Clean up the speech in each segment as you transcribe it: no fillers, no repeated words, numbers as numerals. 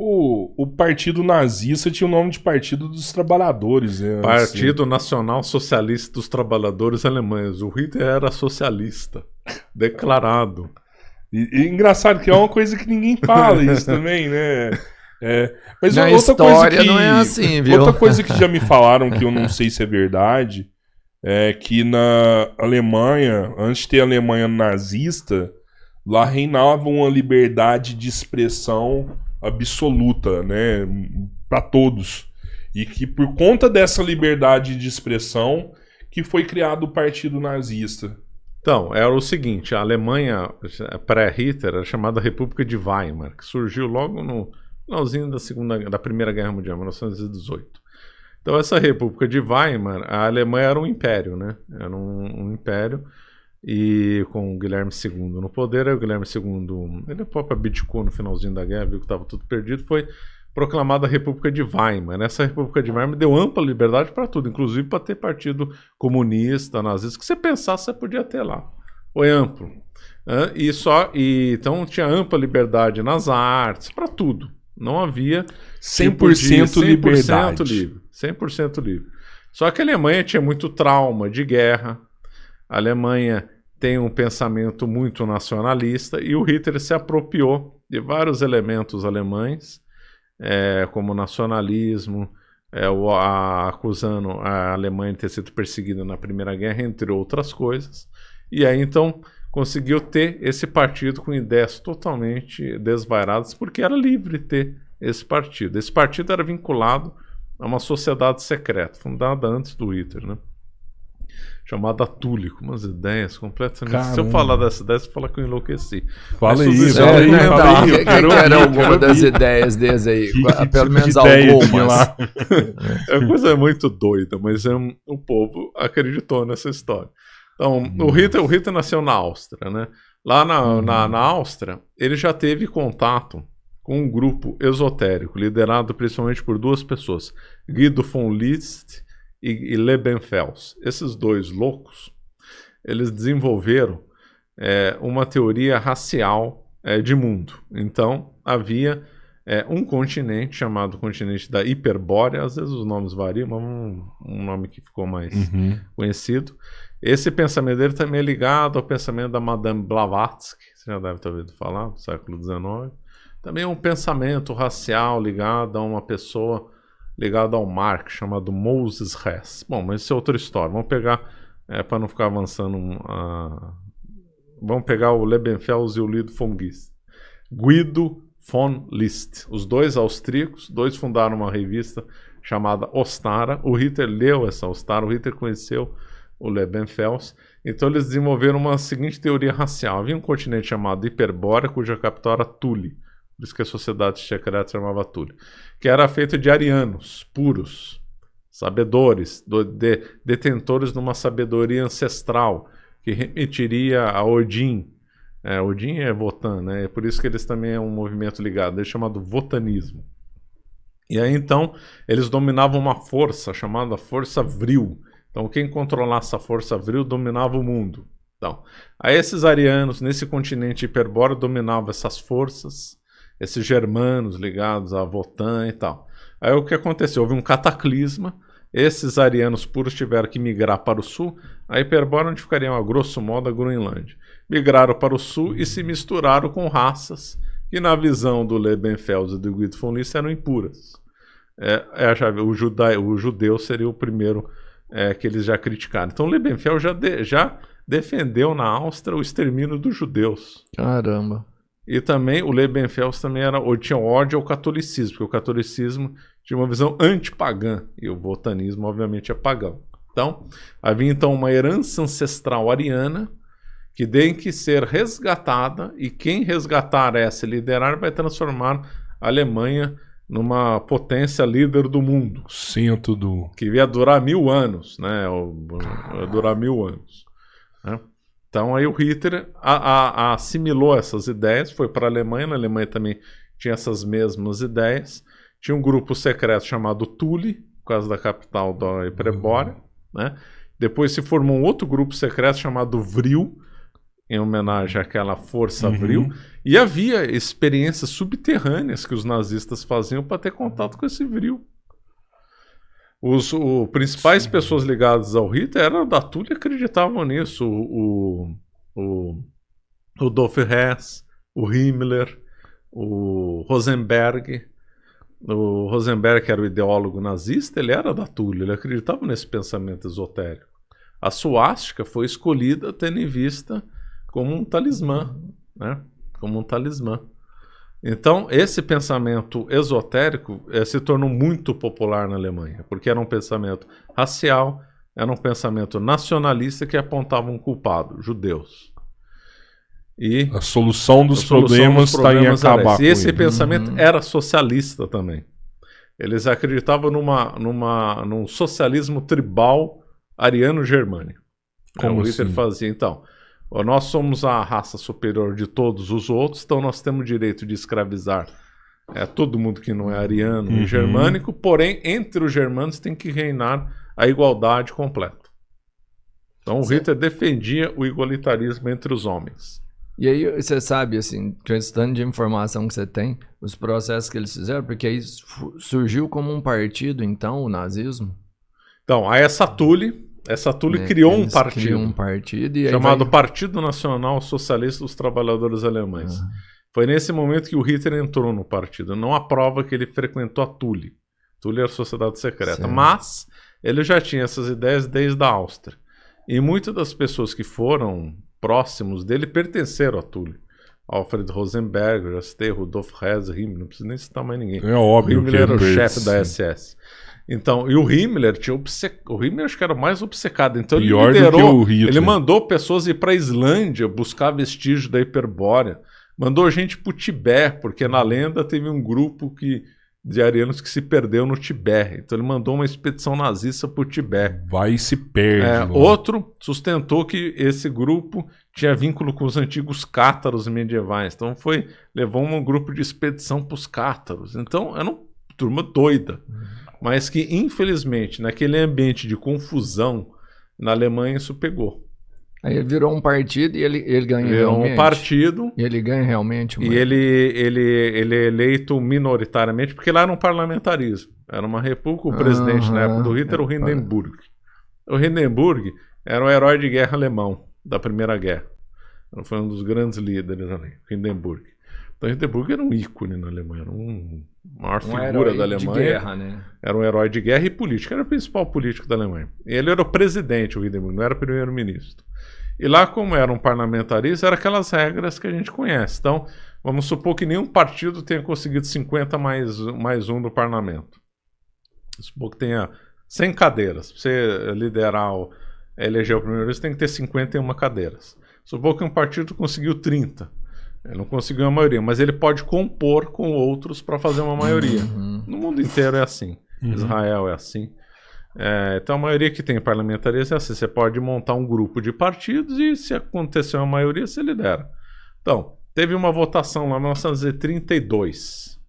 O partido nazista tinha o nome de Partido dos Trabalhadores, né? Partido Nacional Socialista dos Trabalhadores Alemães. O Hitler era socialista, declarado. E engraçado que é uma coisa que ninguém fala isso também, né? Mas na outra história coisa que, não é assim, viu? outra coisa que já me falaram, que eu não sei se é verdade, é que na Alemanha, antes de ter a Alemanha nazista, lá reinava uma liberdade de expressão absoluta, né, para todos. E que por conta dessa liberdade de expressão que foi criado o Partido Nazista. Então, era o seguinte, a Alemanha pré-Hitler era chamada República de Weimar, que surgiu logo no finalzinho da Primeira Guerra Mundial, 1918. Então, essa República de Weimar, a Alemanha era um império, né? Era um império, e com o Guilherme II no poder, aí o Guilherme II, ele próprio abdicou no finalzinho da guerra, viu que estava tudo perdido, foi proclamada a República de Weimar. Nessa República de Weimar deu ampla liberdade para tudo, inclusive para ter partido comunista, nazista, que você pensasse, você podia ter lá. Foi amplo. Então tinha ampla liberdade nas artes, para tudo. Não havia 100% liberdade. 100% livre. Só que a Alemanha tinha muito trauma de guerra. A Alemanha tem um pensamento muito nacionalista e o Hitler se apropriou de vários elementos alemães, como nacionalismo, acusando a Alemanha de ter sido perseguida na Primeira Guerra, entre outras coisas. E aí, então, conseguiu ter esse partido com ideias totalmente desvairadas, porque era livre ter esse partido. Esse partido era vinculado a uma sociedade secreta, fundada antes do Hitler, né? Chamada Thule, com umas ideias completamente... Caramba. Se eu falar dessa ideia, você fala que eu enlouqueci. Fala Mas aí, tudo fala aí. Que era alguma das ideias deles aí? Pelo menos ideia algumas. lá? É uma coisa muito doida, mas o povo acreditou nessa história. Então, o Hitler nasceu na Áustria, né? Lá na Áustria, ele já teve contato com um grupo esotérico, liderado principalmente por duas pessoas, Guido von List e Liebenfels. Esses dois loucos, eles desenvolveram uma teoria racial de mundo. Então, havia um continente chamado continente da Hiperbórea, às vezes os nomes variam, mas um nome que ficou mais conhecido. Esse pensamento dele também é ligado ao pensamento da Madame Blavatsky, você já deve ter ouvido falar, do século XIX. Também é um pensamento racial ligado a uma pessoa ligada ao Marx, chamado Moses Hess. Bom, mas isso é outra história. Vamos pegar, para não ficar avançando, vamos pegar o Liebenfels e o Guido von List. Os dois austríacos, dois fundaram uma revista chamada Ostara. O Hitler leu essa Ostara, o Hitler conheceu o Liebenfels. Então eles desenvolveram uma seguinte teoria racial. Havia um continente chamado Hiperbórea, cuja capital era Thule. Por isso que a sociedade secreta se chamava Thule. Que era feita de arianos puros, sabedores, detentores de uma sabedoria ancestral, que remetiria a Odin. Odin é Wotan, né? É por isso que eles também é um movimento ligado, é chamado Wotanismo. E aí então eles dominavam uma força chamada Força Vril. Então quem controlasse a Força Vril dominava o mundo. Então, aí esses arianos nesse continente hiperbóreo dominavam essas forças, esses germanos ligados a Wotan e tal. Aí o que aconteceu? Houve um cataclisma, esses arianos puros tiveram que migrar para o sul, a Hiperbórea, onde ficaria, a grosso modo, a Groenlândia. Migraram para o sul e se misturaram com raças que, na visão do Liebenfels e do Guido von List, eram impuras. O judeu seria o primeiro que eles já criticaram. Então, Liebenfels já defendeu na Áustria o extermínio dos judeus. Caramba. E também o Liebenfels também tinha ódio ao catolicismo, porque o catolicismo tinha uma visão antipagã, e o wotanismo, obviamente, é pagão. Então, havia uma herança ancestral ariana que tem que ser resgatada, e quem resgatar essa e liderar vai transformar a Alemanha numa potência líder do mundo. Centro do... Que ia durar 1000 anos, né? Ia durar 1000 anos. Né? Então aí o Hitler assimilou essas ideias, foi para a Alemanha. Na Alemanha também tinha essas mesmas ideias. Tinha um grupo secreto chamado Thule, por causa da capital da Hiperbórea, né? Depois se formou um outro grupo secreto chamado Vril, em homenagem àquela força vril, e havia experiências subterrâneas que os nazistas faziam para ter contato com esse vril. Os principais pessoas ligadas ao Hitler eram da Thule e acreditavam nisso. O Rudolf Hess, o Himmler, o Rosenberg. O Rosenberg, que era o ideólogo nazista, ele era da Thule, ele acreditava nesse pensamento esotérico. A suástica foi escolhida tendo em vista como um talismã, né? Como um talismã. Então, esse pensamento esotérico se tornou muito popular na Alemanha, porque era um pensamento racial, era um pensamento nacionalista que apontava um culpado, judeus. E a solução dos problemas está em acabar com E esse ele. pensamento era socialista também. Eles acreditavam num socialismo tribal ariano-germânico. Como o Hitler assim? fazia, então, nós somos a raça superior de todos os outros, então nós temos o direito de escravizar todo mundo que não é ariano e germânico, porém, entre os germânicos tem que reinar a igualdade completa. Então o Hitler defendia o igualitarismo entre os homens. E aí você sabe, assim, com esse tanto de informação que você tem, os processos que eles fizeram, porque aí surgiu como um partido, então, o nazismo? Então, a essa Thule criou um partido. Criou um partido e aí chamado Partido Nacional Socialista dos Trabalhadores Alemães. Foi nesse momento que o Hitler entrou no partido. Não há prova que ele frequentou a Thule. Thule era a sociedade secreta. Certo. Mas ele já tinha essas ideias desde a Áustria. E muitas das pessoas que foram próximos dele pertenceram a Thule. Alfred Rosenberg, eu já citei, Rudolf Hess, Himmler, não preciso nem citar mais ninguém. É óbvio o Himmler que era o chefe sim. da SS. Então, e o Himmler tinha o Himmler acho que era o mais obcecado. Então ele Pior do que liderou, o Hitler. ele mandou pessoas ir para a Islândia buscar vestígios da Hiperbórea. Mandou gente para o Tibete, porque na lenda teve um grupo de arianos que se perdeu no Tibete. Então ele mandou uma expedição nazista para o Tibete. Vai e se perde. Outro sustentou que esse grupo tinha vínculo com os antigos cátaros medievais. Então levou um grupo de expedição para os cátaros. Então era uma turma doida. Mas que, infelizmente, naquele ambiente de confusão, na Alemanha isso pegou. Aí ele virou um partido e ele ganha Virou realmente. um partido. E ele ganha realmente. E ele é eleito minoritariamente, porque lá era um parlamentarismo. Era uma república, o presidente na época do Hitler era o Hindenburg. O Hindenburg era um herói de guerra alemão, da Primeira Guerra. Ele foi um dos grandes líderes ali, Hindenburg. Então Hindenburg era um ícone na Alemanha, era uma maior figura da Alemanha. De guerra, né? Era um herói de guerra e político, era o principal político da Alemanha. Ele era o presidente, o Hindenburg, não era o primeiro-ministro. E lá, como era um parlamentarista, eram aquelas regras que a gente conhece. Então, vamos supor que nenhum partido tenha conseguido 50 mais um do parlamento. Vamos supor que tenha 100 cadeiras. Para você liderar, eleger o primeiro-ministro, tem que ter 51 cadeiras. Supor que um partido conseguiu 30. Ele não conseguiu a maioria, mas ele pode compor com outros para fazer uma maioria. No mundo inteiro é assim. Israel é assim. Então a maioria que tem parlamentarismo é assim. Você pode montar um grupo de partidos e se acontecer uma maioria, você lidera. Então, teve uma votação lá em 1932.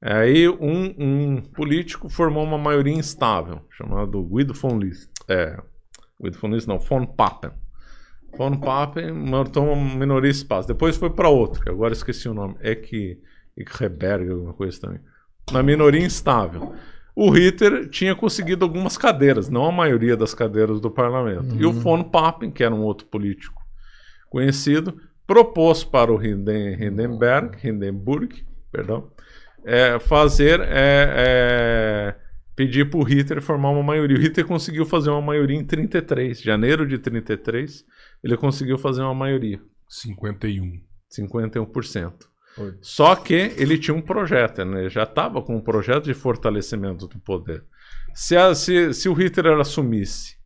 Aí um político formou uma maioria instável, chamado Guido von List. Guido von List não, von Papen. Von Papen montou uma minoria espaço. Depois foi para outro, que agora esqueci o nome. Eckreberg, alguma coisa também. Uma minoria instável. O Hitler tinha conseguido algumas cadeiras, não a maioria das cadeiras do parlamento. E o von Papen, que era um outro político conhecido, propôs para o Hindenburg, pedir para o Hitler formar uma maioria. O Hitler conseguiu fazer uma maioria em 33. Janeiro de 33, ele conseguiu fazer uma maioria. 51%. Só que ele tinha um projeto, né? Ele já estava com um projeto de fortalecimento do poder. Se o Hitler assumisse,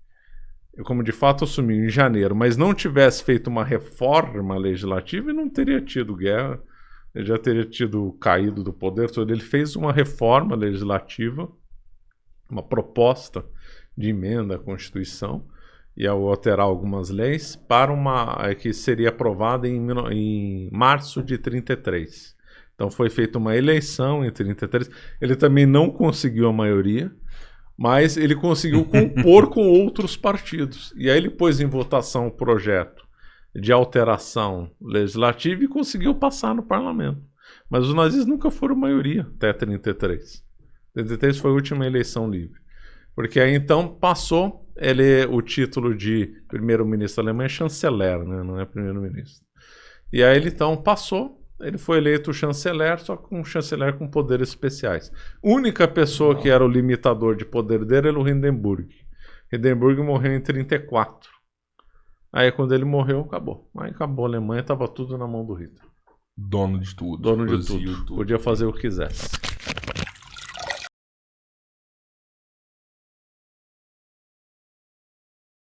como de fato assumiu em janeiro, mas não tivesse feito uma reforma legislativa, ele não teria tido guerra, ele já teria caído do poder todo. Ele fez uma reforma legislativa, uma proposta de emenda à Constituição, e ao alterar algumas leis, para que seria aprovada em março de 33. Então foi feita uma eleição em 33. Ele também não conseguiu a maioria, mas ele conseguiu compor com outros partidos. E aí ele pôs em votação o projeto de alteração legislativa e conseguiu passar no parlamento. Mas os nazistas nunca foram maioria até 33. 33 foi a última eleição livre. Porque aí então passou o título de primeiro-ministro alemão, é chanceler, né? Não é primeiro-ministro. E aí ele então passou, ele foi eleito chanceler, só que um chanceler com poderes especiais. Única pessoa que era o limitador de poder dele era o Hindenburg. Hindenburg morreu em 34. Aí quando ele morreu, acabou. Aí acabou a Alemanha, estava tudo na mão do Hitler. Dono de tudo. Dono de tudo. Podia fazer o que quisesse.